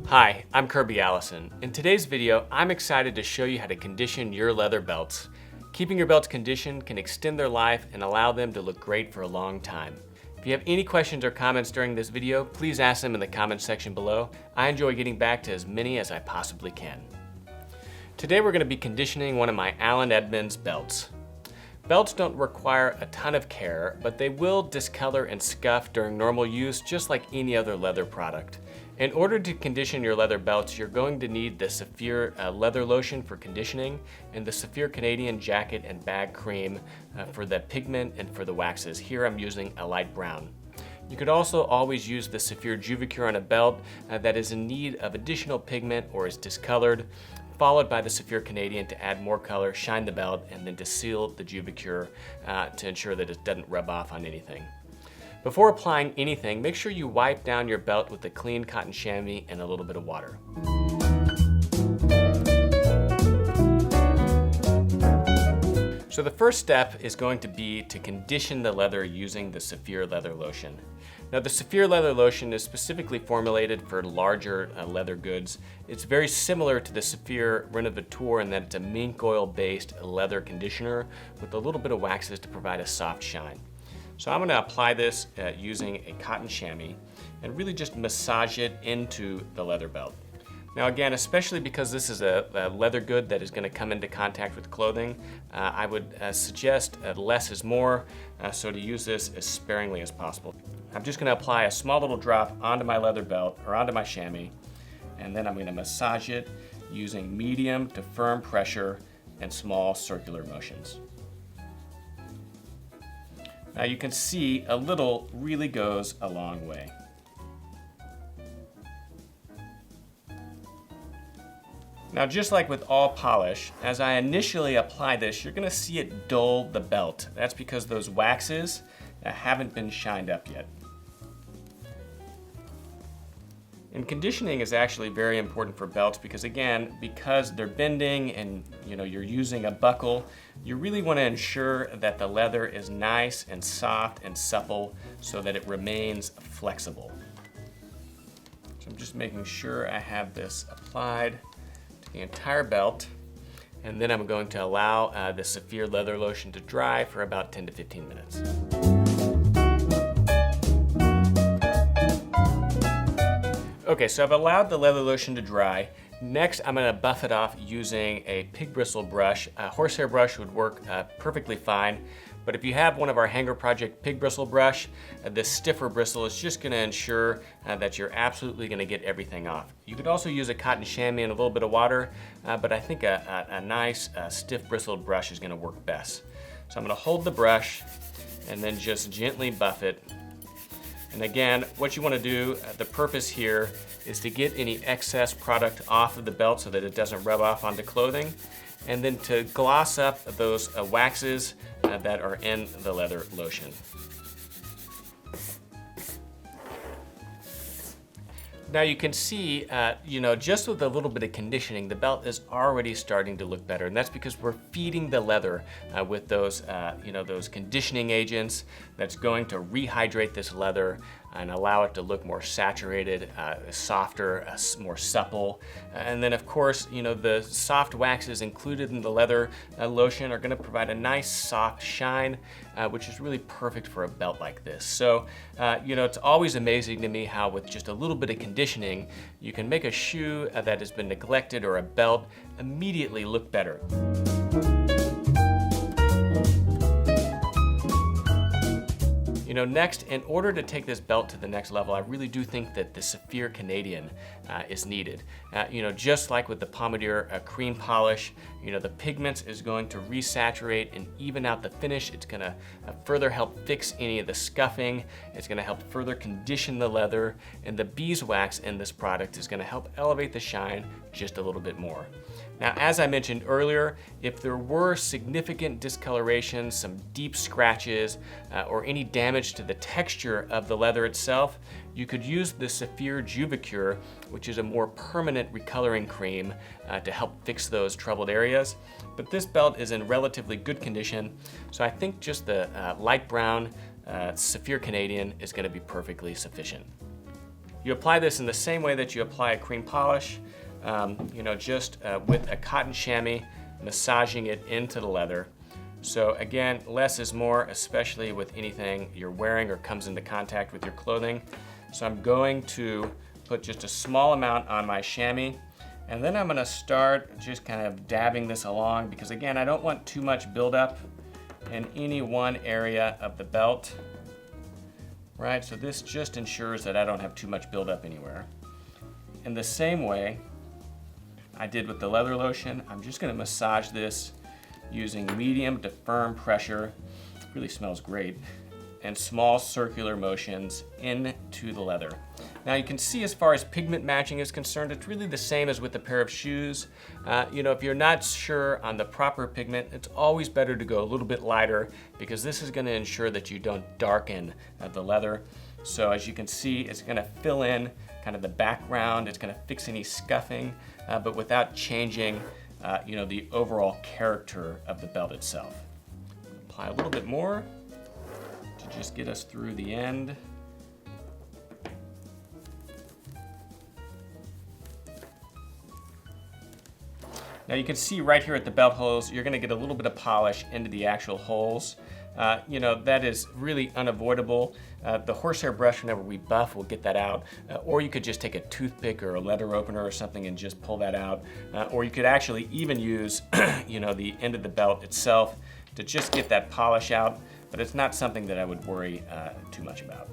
Hi, I'm Kirby Allison. In today's video, I'm excited to show you how to condition your leather belts. Keeping your belts conditioned can extend their life and allow them to look great for a long time. If you have any questions or comments during this video, please ask them in the comments section below. I enjoy getting back to as many as I possibly can. Today we're going to be conditioning one of my Allen Edmonds belts. Belts don't require a ton of care, but they will discolor and scuff during normal use just like any other leather product. In order to condition your leather belts, you're going to need the Saphir leather lotion for conditioning and the Saphir Canadian jacket and bag cream for the pigment and for the waxes. Here I'm using a light brown. You could also always use the Saphir Juvicure on a belt that is in need of additional pigment or is discolored, followed by the Saphir Canadian to add more color, shine the belt, and then to seal the Juvicure to ensure that it doesn't rub off on anything. Before applying anything, make sure you wipe down your belt with a clean cotton chamois and a little bit of water. So the first step is going to be to condition the leather using the Saphir leather lotion. Now the Saphir leather lotion is specifically formulated for larger leather goods. It's very similar to the Saphir Renovateur in that it's a mink oil based leather conditioner with a little bit of waxes to provide a soft shine. So I'm going to apply this using a cotton chamois and really just massage it into the leather belt. Now again, especially because this is a leather good that is going to come into contact with clothing, I would suggest less is more, so to use this as sparingly as possible. I'm just going to apply a small little drop onto my leather belt or onto my chamois, and then I'm going to massage it using medium to firm pressure and small circular motions. Now you can see a little really goes a long way. Now just like with all polish, as I initially apply this, you're going to see it dull the belt. That's because those waxes haven't been shined up yet. And conditioning is actually very important for belts because they're bending and you're using a buckle, you really want to ensure that the leather is nice and soft and supple so that it remains flexible. So I'm just making sure I have this applied to the entire belt, and then I'm going to allow the Saphir leather lotion to dry for about 10 to 15 minutes. Okay, so I've allowed the leather lotion to dry. Next, I'm going to buff it off using a pig bristle brush. A horsehair brush would work perfectly fine, but if you have one of our Hanger Project pig bristle brush, this stiffer bristle is just going to ensure that you're absolutely going to get everything off. You could also use a cotton chamois and a little bit of water, but I think a nice stiff bristled brush is going to work best. So I'm going to hold the brush and then just gently buff it. And again, what you want to do, the purpose here is to get any excess product off of the belt so that it doesn't rub off onto clothing, and then to gloss up those waxes that are in the leather lotion. Now you can see, just with a little bit of conditioning, the belt is already starting to look better, and that's because we're feeding the leather with those, those conditioning agents that's going to rehydrate this leather and allow it to look more saturated, softer, more supple. And then of course, the soft waxes included in the leather lotion are gonna provide a nice soft shine, which is really perfect for a belt like this. So, it's always amazing to me how with just a little bit of conditioning, you can make a shoe that has been neglected or a belt immediately look better. Next, in order to take this belt to the next level, I really do think that the Saphir Canadian is needed. Just like with the Pomadir cream polish, the pigments is going to resaturate and even out the finish. It's going to further help fix any of the scuffing. It's going to help further condition the leather, and the beeswax in this product is going to help elevate the shine just a little bit more. Now, as I mentioned earlier, if there were significant discoloration, some deep scratches, or any damage to the texture of the leather itself, you could use the Saphir Juvicure, which is a more permanent recoloring cream to help fix those troubled areas. But this belt is in relatively good condition, so I think just the light brown Saphir Canadian is going to be perfectly sufficient. You apply this in the same way that you apply a cream polish, just with a cotton chamois, massaging it into the leather. So again, less is more, especially with anything you're wearing or comes into contact with your clothing. So I'm going to put just a small amount on my chamois, and then I'm gonna start just kind of dabbing this along, because again, I don't want too much buildup in any one area of the belt, right? So this just ensures that I don't have too much buildup anywhere. In the same way I did with the leather lotion, I'm just gonna massage this using medium to firm pressure. It really smells great. And small circular motions into the leather. Now you can see, as far as pigment matching is concerned, it's really the same as with a pair of shoes. If you're not sure on the proper pigment, it's always better to go a little bit lighter, because this is going to ensure that you don't darken the leather. So as you can see, it's going to fill in kind of the background, it's going to fix any scuffing, but without changing the overall character of the belt itself. Apply a little bit more to just get us through the end. Now you can see right here at the belt holes, you're gonna get a little bit of polish into the actual holes. That is really unavoidable. The horsehair brush, whenever we buff, will get that out. Or you could just take a toothpick or a leather opener or something and just pull that out. Or you could actually even use the end of the belt itself to just get that polish out. But it's not something that I would worry too much about.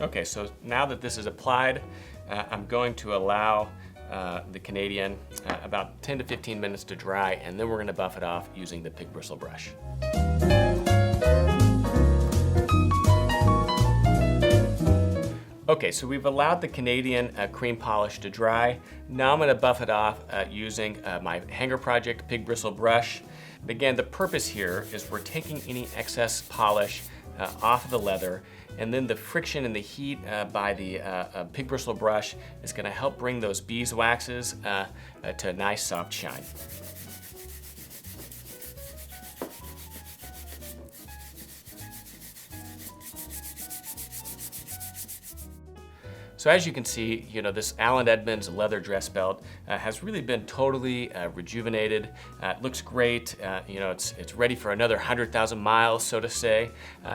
Okay, so now that this is applied, I'm going to allow the Canadian about 10 to 15 minutes to dry, and then we're gonna buff it off using the pig bristle brush. Okay, so we've allowed the Canadian cream polish to dry. Now I'm gonna buff it off using my Hanger Project pig bristle brush. Again, the purpose here is we're taking any excess polish off of the leather, and then the friction and the heat by the pig bristle brush is gonna help bring those beeswaxes to a nice soft shine. So as you can see, this Allen Edmonds leather dress belt has really been totally rejuvenated. It looks great. It's ready for another 100,000 miles, so to say.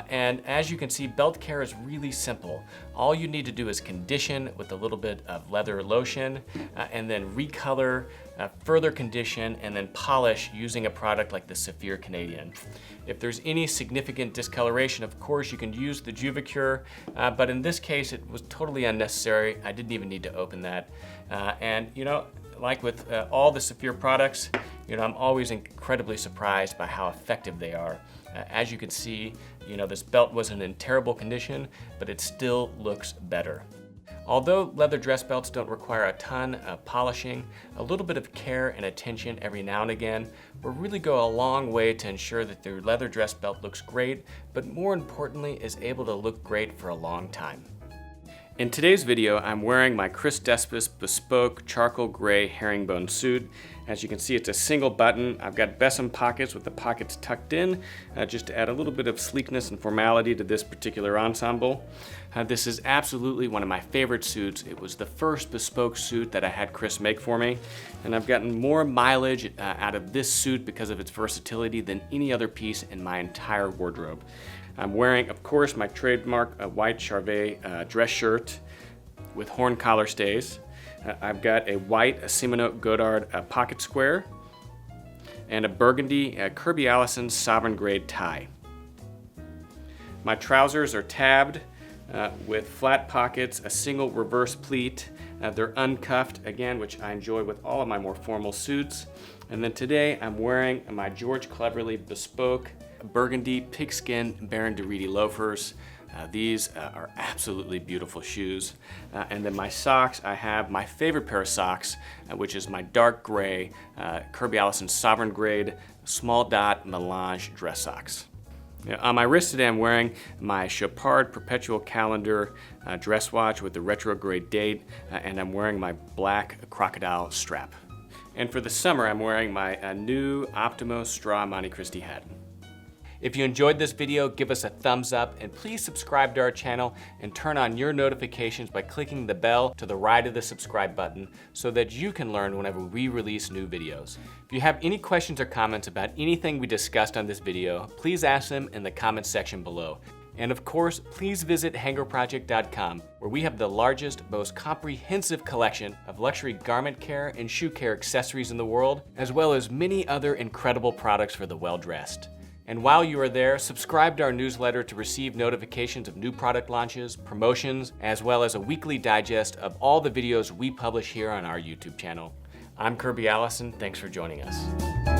And as you can see, belt care is really simple. All you need to do is condition with a little bit of leather lotion, and then recolor, further condition, and then polish using a product like the Saphir Canadian. If there's any significant discoloration, of course, you can use the Juvicure, but in this case, it was totally unnecessary. I didn't even need to open that. Like with all the Saphir products, I'm always incredibly surprised by how effective they are. As you can see, this belt wasn't in terrible condition, but it still looks better. Although leather dress belts don't require a ton of polishing, a little bit of care and attention every now and again will really go a long way to ensure that your leather dress belt looks great, but more importantly is able to look great for a long time. In today's video, I'm wearing my Chris Despis bespoke charcoal gray herringbone suit. As you can see, it's a single button. I've got besom pockets with the pockets tucked in, just to add a little bit of sleekness and formality to this particular ensemble. This is absolutely one of my favorite suits. It was the first bespoke suit that I had Chris make for me, and I've gotten more mileage out of this suit because of its versatility than any other piece in my entire wardrobe. I'm wearing, of course, my trademark white Charvet dress shirt with horn collar stays. I've got a white Simone Godard pocket square and a burgundy Kirby Allison sovereign grade tie. My trousers are tabbed with flat pockets, a single reverse pleat. They're uncuffed, again, which I enjoy with all of my more formal suits. And then today I'm wearing my George Cleverly bespoke burgundy pigskin Baron de Reedy loafers. These are absolutely beautiful shoes. And then my socks, I have my favorite pair of socks, which is my dark gray Kirby Allison sovereign grade small dot melange dress socks. On my wrist today, I'm wearing my Chopard Perpetual Calendar dress watch with the retrograde date, and I'm wearing my black crocodile strap. And for the summer, I'm wearing my new Optimo Straw Monte Cristi hat. If you enjoyed this video, give us a thumbs up and please subscribe to our channel and turn on your notifications by clicking the bell to the right of the subscribe button so that you can learn whenever we release new videos. If you have any questions or comments about anything we discussed on this video, please ask them in the comments section below. And of course, please visit hangerproject.com, where we have the largest, most comprehensive collection of luxury garment care and shoe care accessories in the world, as well as many other incredible products for the well-dressed. And while you are there, subscribe to our newsletter to receive notifications of new product launches, promotions, as well as a weekly digest of all the videos we publish here on our YouTube channel. I'm Kirby Allison. Thanks for joining us.